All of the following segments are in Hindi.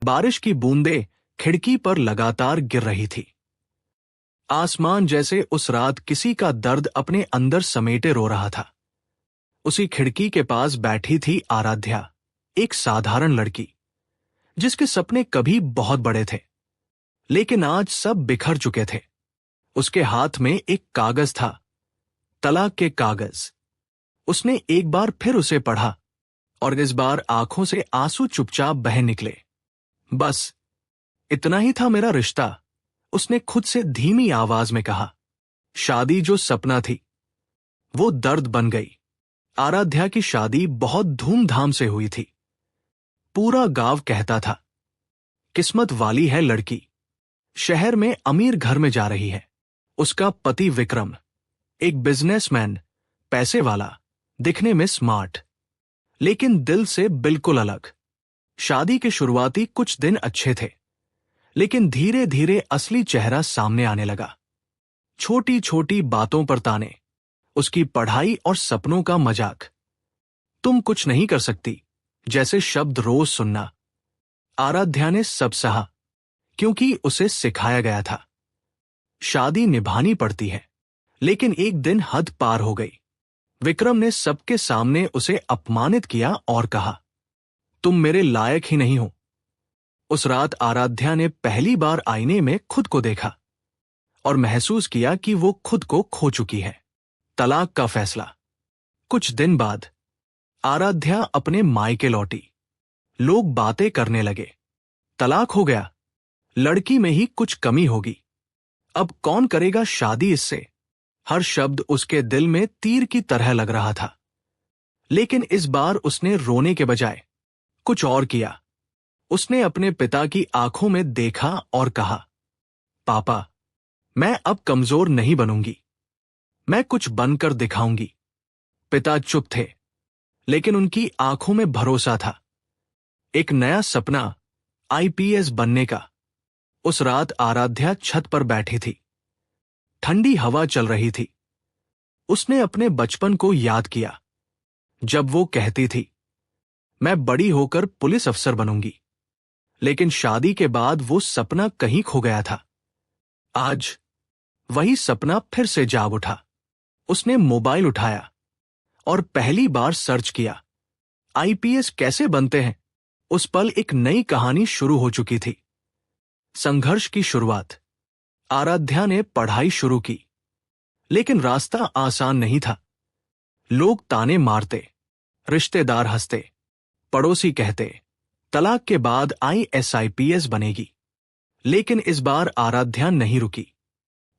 बारिश की बूंदें खिड़की पर लगातार गिर रही थी। आसमान जैसे उस रात किसी का दर्द अपने अंदर समेटे रो रहा था। उसी खिड़की के पास बैठी थी आराध्या, एक साधारण लड़की जिसके सपने कभी बहुत बड़े थे, लेकिन आज सब बिखर चुके थे। उसके हाथ में एक कागज था, तलाक के कागज। उसने एक बार फिर उसे पढ़ा और इस बार आंखों से आंसू चुपचाप बह निकले। बस इतना ही था मेरा रिश्ता, उसने खुद से धीमी आवाज में कहा। शादी जो सपना थी वो दर्द बन गई। आराध्या की शादी बहुत धूमधाम से हुई थी। पूरा गांव कहता था, किस्मत वाली है लड़की, शहर में अमीर घर में जा रही है। उसका पति विक्रम, एक बिजनेसमैन, पैसे वाला, दिखने में स्मार्ट, लेकिन दिल से बिल्कुल अलग। शादी के शुरुआती कुछ दिन अच्छे थे, लेकिन धीरे धीरे असली चेहरा सामने आने लगा। छोटी छोटी बातों पर ताने, उसकी पढ़ाई और सपनों का मजाक। तुम कुछ नहीं कर सकती जैसे शब्द रोज सुनना। आराध्या ने सब सहा, क्योंकि उसे सिखाया गया था शादी निभानी पड़ती है। लेकिन एक दिन हद पार हो गई। विक्रम ने सबके सामने उसे अपमानित किया और कहा, तुम मेरे लायक ही नहीं हो। उस रात आराध्या ने पहली बार आईने में खुद को देखा और महसूस किया कि वो खुद को खो चुकी है। तलाक का फैसला। कुछ दिन बाद आराध्या अपने मायके लौटी। लोग बातें करने लगे, तलाक हो गया, लड़की में ही कुछ कमी होगी, अब कौन करेगा शादी इससे। हर शब्द उसके दिल में तीर की तरह लग रहा था। लेकिन इस बार उसने रोने के बजाय कुछ और किया। उसने अपने पिता की आंखों में देखा और कहा, पापा, मैं अब कमजोर नहीं बनूंगी, मैं कुछ बनकर दिखाऊंगी। पिता चुप थे, लेकिन उनकी आंखों में भरोसा था। एक नया सपना, आईपीएस बनने का। उस रात आराध्या छत पर बैठी थी। ठंडी हवा चल रही थी। उसने अपने बचपन को याद किया, जब वो कहती थी, मैं बड़ी होकर पुलिस अफसर बनूंगी। लेकिन शादी के बाद वो सपना कहीं खो गया था। आज वही सपना फिर से जाग उठा। उसने मोबाइल उठाया और पहली बार सर्च किया, आईपीएस कैसे बनते हैं। उस पल एक नई कहानी शुरू हो चुकी थी। संघर्ष की शुरुआत। आराध्या ने पढ़ाई शुरू की, लेकिन रास्ता आसान नहीं था। लोग ताने मारते, रिश्तेदार हंसते, पड़ोसी कहते, तलाक के बाद आईएएस बनेगी। लेकिन इस बार आराध्या नहीं रुकी।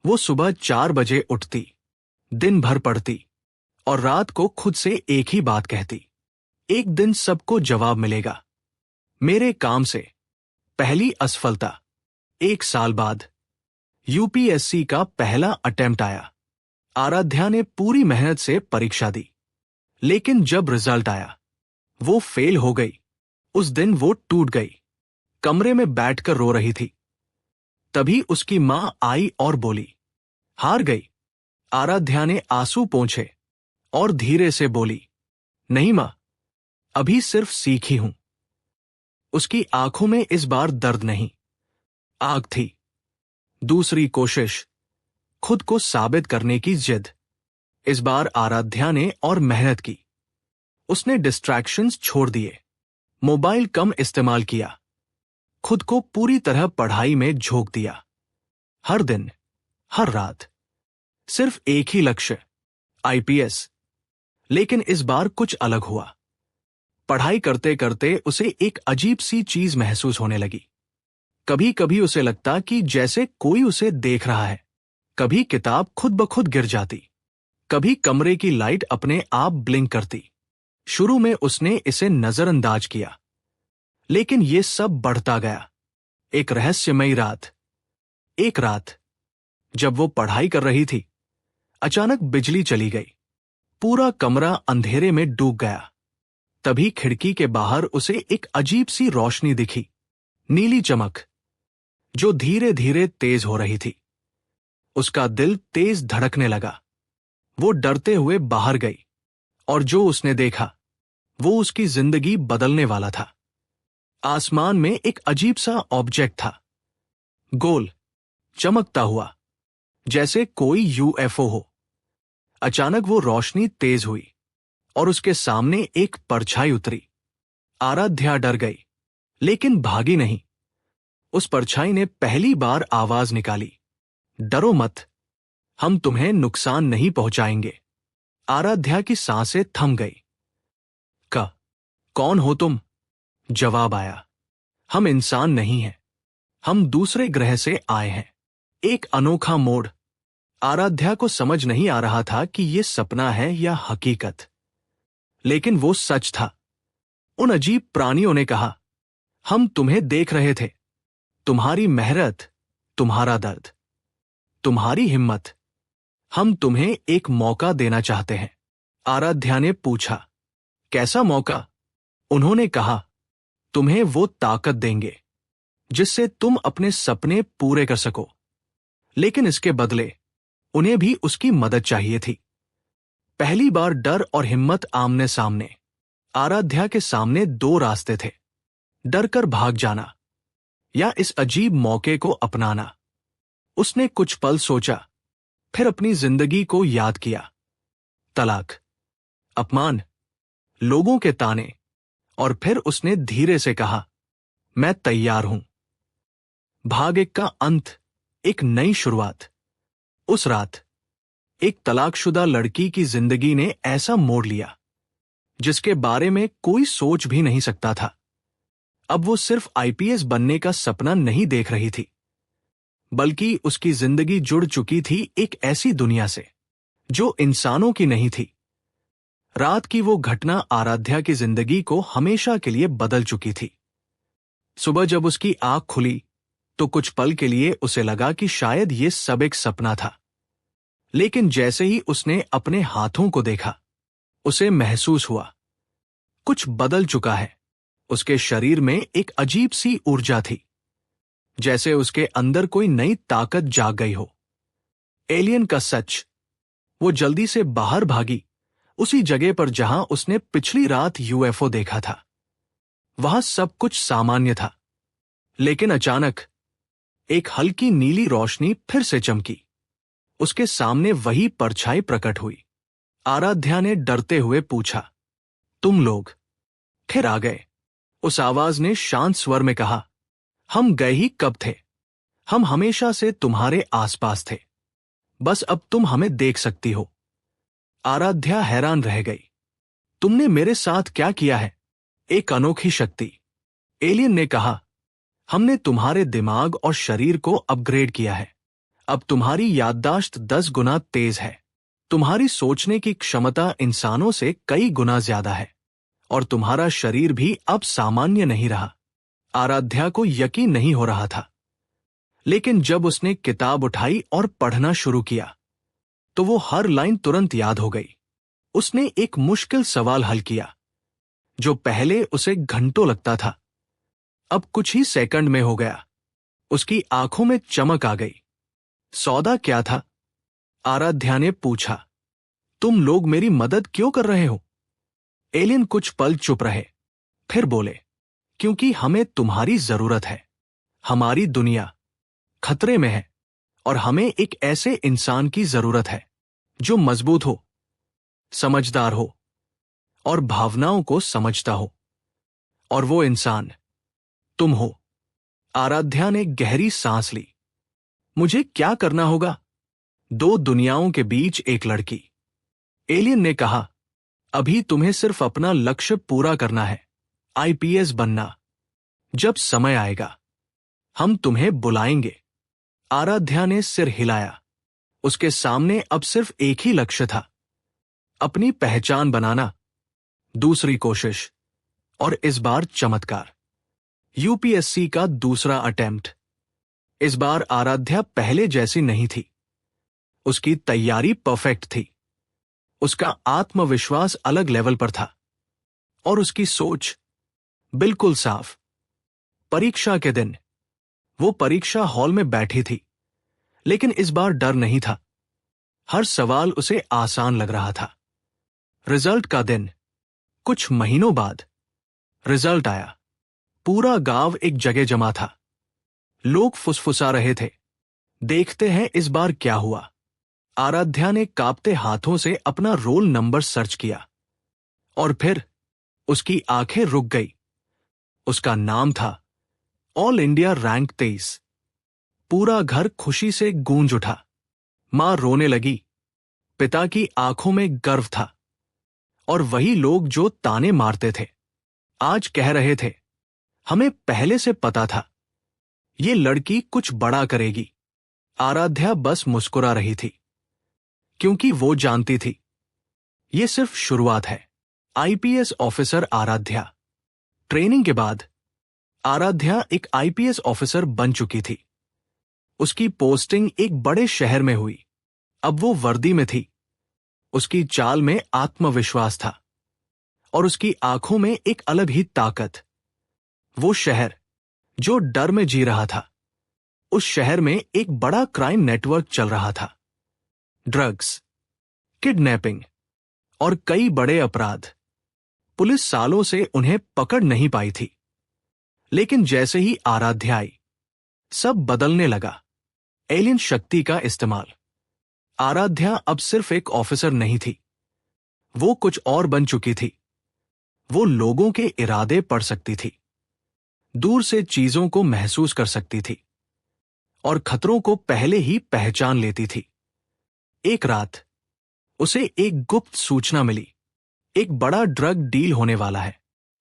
वो सुबह 4 बजे उठती, दिन भर पढ़ती और रात को खुद से एक ही बात कहती, एक दिन सबको जवाब मिलेगा। मेरे काम से पहली असफलता। 1 साल बाद यूपीएससी का पहला अटेम्प्ट आया। आराध्या ने पूरी मेहनत से परीक्षा दी, लेकिन जब रिजल्ट आया वो फेल हो गई। उस दिन वो टूट गई, कमरे में बैठकर रो रही थी। तभी उसकी मां आई और बोली, हार गई। आराध्या ने आंसू पोंछे और धीरे से बोली, नहीं मां, अभी सिर्फ सीखी हूं। उसकी आंखों में इस बार दर्द नहीं, आग थी। दूसरी कोशिश, खुद को साबित करने की जिद। इस बार आराध्या ने और मेहनत की। उसने डिस्ट्रैक्शंस छोड़ दिए, मोबाइल कम इस्तेमाल किया, खुद को पूरी तरह पढ़ाई में झोंक दिया। हर दिन, हर रात, सिर्फ एक ही लक्ष्य, आईपीएस। लेकिन इस बार कुछ अलग हुआ। पढ़ाई करते करते उसे एक अजीब सी चीज महसूस होने लगी। कभी कभी उसे लगता कि जैसे कोई उसे देख रहा है। कभी किताब खुद ब खुद गिर जाती, कभी कमरे की लाइट अपने आप ब्लिंक करती। शुरू में उसने इसे नजरअंदाज किया, लेकिन यह सब बढ़ता गया। एक रहस्यमयी रात। एक रात जब वो पढ़ाई कर रही थी, अचानक बिजली चली गई। पूरा कमरा अंधेरे में डूब गया। तभी खिड़की के बाहर उसे एक अजीब सी रोशनी दिखी, नीली चमक, जो धीरे धीरे तेज हो रही थी। उसका दिल तेज धड़कने लगा। वो डरते हुए बाहर गई और जो उसने देखा वो उसकी जिंदगी बदलने वाला था। आसमान में एक अजीब सा ऑब्जेक्ट था, गोल, चमकता हुआ, जैसे कोई यूएफओ हो। अचानक वो रोशनी तेज हुई और उसके सामने एक परछाई उतरी। आराध्या डर गई, लेकिन भागी नहीं। उस परछाई ने पहली बार आवाज निकाली, डरो मत, हम तुम्हें नुकसान नहीं पहुंचाएंगे। आराध्या की सांसें थम गई। कौन हो तुम? जवाब आया, हम इंसान नहीं हैं, हम दूसरे ग्रह से आए हैं। एक अनोखा मोड़। आराध्या को समझ नहीं आ रहा था कि यह सपना है या हकीकत, लेकिन वो सच था। उन अजीब प्राणियों ने कहा, हम तुम्हें देख रहे थे, तुम्हारी मेहनत, तुम्हारा दर्द, तुम्हारी हिम्मत, हम तुम्हें एक मौका देना चाहते हैं। आराध्या ने पूछा, कैसा मौका? उन्होंने कहा, तुम्हें वो ताकत देंगे जिससे तुम अपने सपने पूरे कर सको, लेकिन इसके बदले उन्हें भी उसकी मदद चाहिए थी। पहली बार डर और हिम्मत आमने सामने। आराध्या के सामने दो रास्ते थे, डर कर भाग जाना या इस अजीब मौके को अपनाना। उसने कुछ पल सोचा, फिर अपनी जिंदगी को याद किया। तलाक, अपमान, लोगों के ताने, और फिर उसने धीरे से कहा, मैं तैयार हूं। भाग एक का अंत, एक नई शुरुआत। उस रात एक तलाकशुदा लड़की की जिंदगी ने ऐसा मोड़ लिया जिसके बारे में कोई सोच भी नहीं सकता था। अब वो सिर्फ आईपीएस बनने का सपना नहीं देख रही थी, बल्कि उसकी जिंदगी जुड़ चुकी थी एक ऐसी दुनिया से जो इंसानों की नहीं थी। रात की वो घटना आराध्या की जिंदगी को हमेशा के लिए बदल चुकी थी। सुबह जब उसकी आंख खुली तो कुछ पल के लिए उसे लगा कि शायद ये सब एक सपना था, लेकिन जैसे ही उसने अपने हाथों को देखा, उसे महसूस हुआ कुछ बदल चुका है। उसके शरीर में एक अजीब सी ऊर्जा थी, जैसे उसके अंदर कोई नई ताकत जाग गई हो। एलियन का सच। वो जल्दी से बाहर भागी, उसी जगह पर जहां उसने पिछली रात यूएफओ देखा था। वहां सब कुछ सामान्य था, लेकिन अचानक एक हल्की नीली रोशनी फिर से चमकी। उसके सामने वही परछाई प्रकट हुई। आराध्या ने डरते हुए पूछा, तुम लोग फिर आ गए? उस आवाज ने शांत स्वर में कहा, हम गए ही कब थे, हम हमेशा से तुम्हारे आसपास थे, बस अब तुम हमें देख सकती हो। आराध्या हैरान रह गई, तुमने मेरे साथ क्या किया है? एक अनोखी शक्ति, एलियन ने कहा, हमने तुम्हारे दिमाग और शरीर को अपग्रेड किया है। अब तुम्हारी याददाश्त 10 गुना तेज है, तुम्हारी सोचने की क्षमता इंसानों से कई गुना ज्यादा है, और तुम्हारा शरीर भी अब सामान्य नहीं रहा। आराध्या को यकीन नहीं हो रहा था, लेकिन जब उसने किताब उठाई और पढ़ना शुरू किया तो वो हर लाइन तुरंत याद हो गई। उसने एक मुश्किल सवाल हल किया जो पहले उसे घंटों लगता था, अब कुछ ही सेकंड में हो गया। उसकी आंखों में चमक आ गई। सौदा क्या था? आराध्या ने पूछा, तुम लोग मेरी मदद क्यों कर रहे हो? एलियन कुछ पल चुप रहे, फिर बोले, क्योंकि हमें तुम्हारी जरूरत है। हमारी दुनिया खतरे में है और हमें एक ऐसे इंसान की जरूरत है जो मजबूत हो, समझदार हो और भावनाओं को समझता हो, और वो इंसान तुम हो। आराध्या ने गहरी सांस ली। मुझे क्या करना होगा? दो दुनियाओं के बीच एक लड़की। एलियन ने कहा, अभी तुम्हें सिर्फ अपना लक्ष्य पूरा करना है, आईपीएस बनना। जब समय आएगा हम तुम्हें बुलाएंगे। आराध्या ने सिर हिलाया। उसके सामने अब सिर्फ एक ही लक्ष्य था, अपनी पहचान बनाना। दूसरी कोशिश, और इस बार चमत्कार। यूपीएससी का दूसरा अटेम्प्ट। इस बार आराध्या पहले जैसी नहीं थी। उसकी तैयारी परफेक्ट थी, उसका आत्मविश्वास अलग लेवल पर था, और उसकी सोच बिल्कुल साफ। परीक्षा के दिन वो परीक्षा हॉल में बैठी थी, लेकिन इस बार डर नहीं था। हर सवाल उसे आसान लग रहा था। रिजल्ट का दिन, कुछ महीनों बाद रिजल्ट आया। पूरा गांव एक जगह जमा था। लोग फुसफुसा रहे थे, देखते हैं इस बार क्या हुआ। आराध्या ने कांपते हाथों से अपना रोल नंबर सर्च किया और फिर उसकी आंखें रुक गई। उसका नाम था ऑल इंडिया रैंक 23। पूरा घर खुशी से गूंज उठा। मां रोने लगी। पिता की आंखों में गर्व था। और वही लोग जो ताने मारते थे आज कह रहे थे, हमें पहले से पता था ये लड़की कुछ बड़ा करेगी। आराध्या बस मुस्कुरा रही थी, क्योंकि वो जानती थी ये सिर्फ शुरुआत है। IPS officer Aaradhya. ट्रेनिंग के बाद आराध्या एक आईपीएस ऑफिसर बन चुकी थी। उसकी पोस्टिंग एक बड़े शहर में हुई। अब वो वर्दी में थी। उसकी चाल में आत्मविश्वास था और उसकी आंखों में एक अलग ही ताकत। वो शहर जो डर में जी रहा था, उस शहर में एक बड़ा क्राइम नेटवर्क चल रहा था। ड्रग्स, किडनैपिंग और कई बड़े अपराध। पुलिस सालों से उन्हें पकड़ नहीं पाई थी, लेकिन जैसे ही आराध्या आई, सब बदलने लगा। एलियन शक्ति का इस्तेमाल। आराध्या अब सिर्फ एक ऑफिसर नहीं थी, वो कुछ और बन चुकी थी। वो लोगों के इरादे पढ़ सकती थी, दूर से चीजों को महसूस कर सकती थी और खतरों को पहले ही पहचान लेती थी। एक रात उसे एक गुप्त सूचना मिली, एक बड़ा ड्रग डील होने वाला है।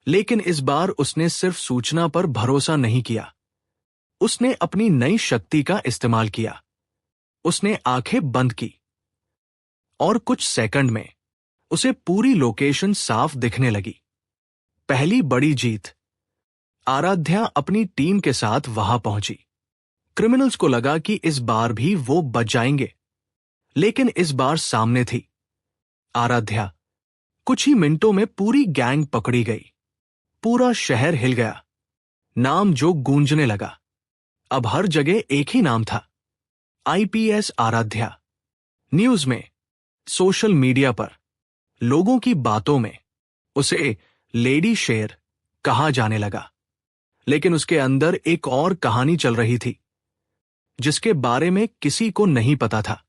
लेकिन इस बार उसने सिर्फ सूचना पर भरोसा नहीं किया, उसने अपनी नई शक्ति का इस्तेमाल किया। उसने आंखें बंद की और कुछ सेकंड में उसे पूरी लोकेशन साफ दिखने लगी। पहली बड़ी जीत। आराध्या अपनी टीम के साथ वहां पहुंची। क्रिमिनल्स को लगा कि इस बार भी वो बच जाएंगे, लेकिन इस बार सामने थी आराध्या। कुछ ही मिनटों में पूरी गैंग पकड़ी गई। पूरा शहर हिल गया। नाम जो गूंजने लगा। अब हर जगह एक ही नाम था, आईपीएस आराध्या। न्यूज में, सोशल मीडिया पर, लोगों की बातों में उसे लेडी शेर कहा जाने लगा। लेकिन उसके अंदर एक और कहानी चल रही थी, जिसके बारे में किसी को नहीं पता था।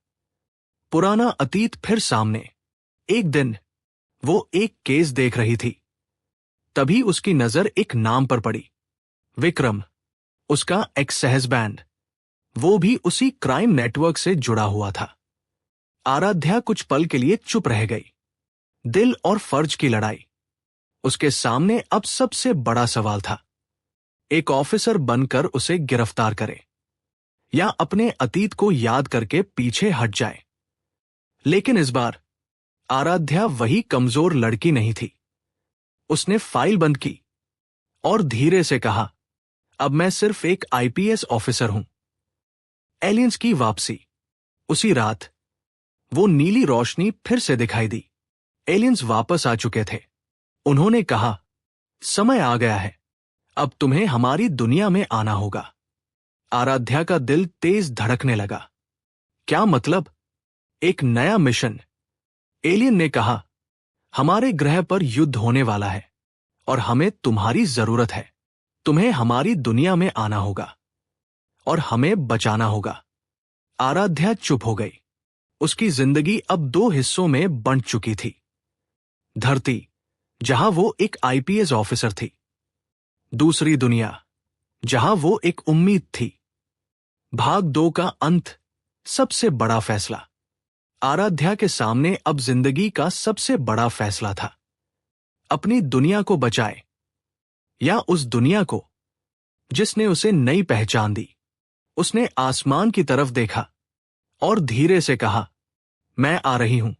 पुराना अतीत फिर सामने। एक दिन वो एक केस देख रही थी, तभी उसकी नजर एक नाम पर पड़ी। विक्रम, उसका एक्स हस्बैंड। वो भी उसी क्राइम नेटवर्क से जुड़ा हुआ था। आराध्या कुछ पल के लिए चुप रह गई। दिल और फर्ज की लड़ाई। उसके सामने अब सबसे बड़ा सवाल था, एक ऑफिसर बनकर उसे गिरफ्तार करे या अपने अतीत को याद करके पीछे हट जाए। लेकिन इस बार आराध्या वही कमजोर लड़की नहीं थी। उसने फाइल बंद की और धीरे से कहा, अब मैं सिर्फ एक आईपीएस ऑफिसर हूं। एलियंस की वापसी। उसी रात वो नीली रोशनी फिर से दिखाई दी। एलियंस वापस आ चुके थे। उन्होंने कहा, समय आ गया है, अब तुम्हें हमारी दुनिया में आना होगा। आराध्या का दिल तेज धड़कने लगा। क्या मतलब? एक नया मिशन। एलियन ने कहा, हमारे ग्रह पर युद्ध होने वाला है और हमें तुम्हारी जरूरत है। तुम्हें हमारी दुनिया में आना होगा और हमें बचाना होगा। आराध्या चुप हो गई। उसकी जिंदगी अब दो हिस्सों में बंट चुकी थी। धरती, जहां वो एक आईपीएस ऑफिसर थी। दूसरी दुनिया, जहां वो एक उम्मीद थी। भाग 2 का अंत, सबसे बड़ा फैसला। आराध्या के सामने अब जिंदगी का सबसे बड़ा फैसला था। अपनी दुनिया को बचाए या उस दुनिया को जिसने उसे नई पहचान दी। उसने आसमान की तरफ देखा और धीरे से कहा, मैं आ रही हूं।